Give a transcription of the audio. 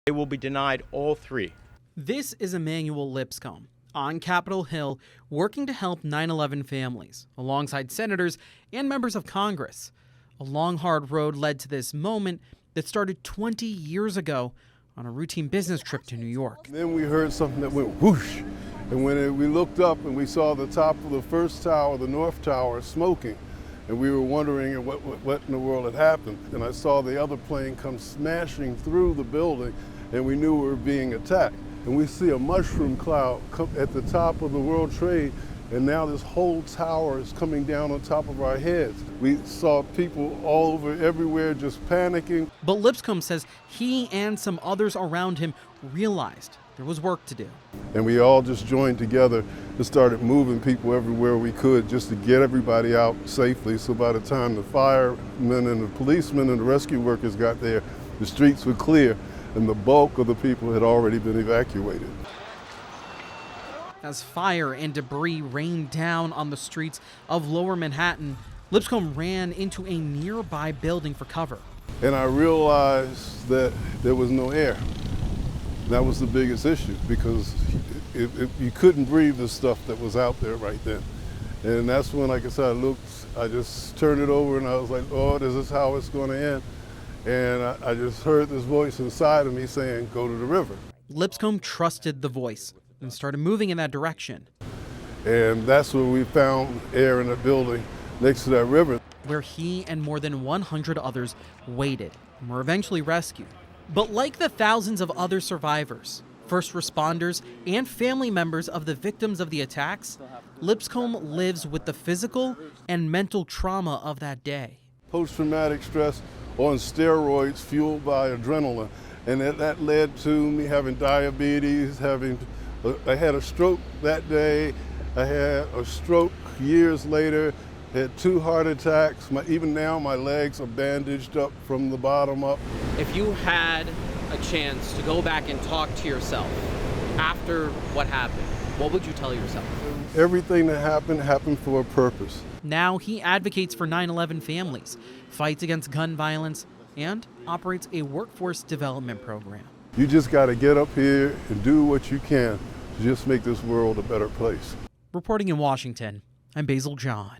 They will be denied all three. This is Emmanuel Lipscomb on Capitol Hill, working to help 9/11 families, alongside senators and members of Congress. A long, hard road led to this moment that started 20 years ago on a routine business trip to New York. Then we heard something that went whoosh, and when we looked up and we saw the top of the first tower, the North Tower, smoking, and we were wondering what in the world had happened. And I saw the other plane come smashing through the building, and we knew we were being attacked. And we see a mushroom cloud come at the top of the World Trade, and now this whole tower is coming down on top of our heads. We saw people all over everywhere just panicking. But Lipscomb says he and some others around him realized there was work to do. And we all just joined together and started moving people everywhere we could just to get everybody out safely. So by the time the firemen and the policemen and the rescue workers got there, the streets were clear and the bulk of the people had already been evacuated. As fire and debris rained down on the streets of lower Manhattan, Lipscomb ran into a nearby building for cover. And I realized that there was no air. That was the biggest issue, because you couldn't breathe the stuff that was out there right then. And that's when, like I said, I just turned it over and I was like, oh, this is how it's going to end. And I just heard this voice inside of me saying, go to the river. Lipscomb trusted the voice and started moving in that direction. And that's when we found air in the building next to that river, where he and more than 100 others waited and were eventually rescued. But like the thousands of other survivors, first responders, and family members of the victims of the attacks, Lipscomb lives with the physical and mental trauma of that day. Post-traumatic stress on steroids fueled by adrenaline. And that led to me having diabetes, I had a stroke that day. I had a stroke years later, had 2 heart attacks. Even now my legs are bandaged up from the bottom up. If you had a chance to go back and talk to yourself after what happened, what would you tell yourself? Everything that happened for a purpose. Now he advocates for 9/11 families, fights against gun violence, and operates a workforce development program. You just got to get up here and do what you can to just make this world a better place. Reporting in Washington, I'm Basil John.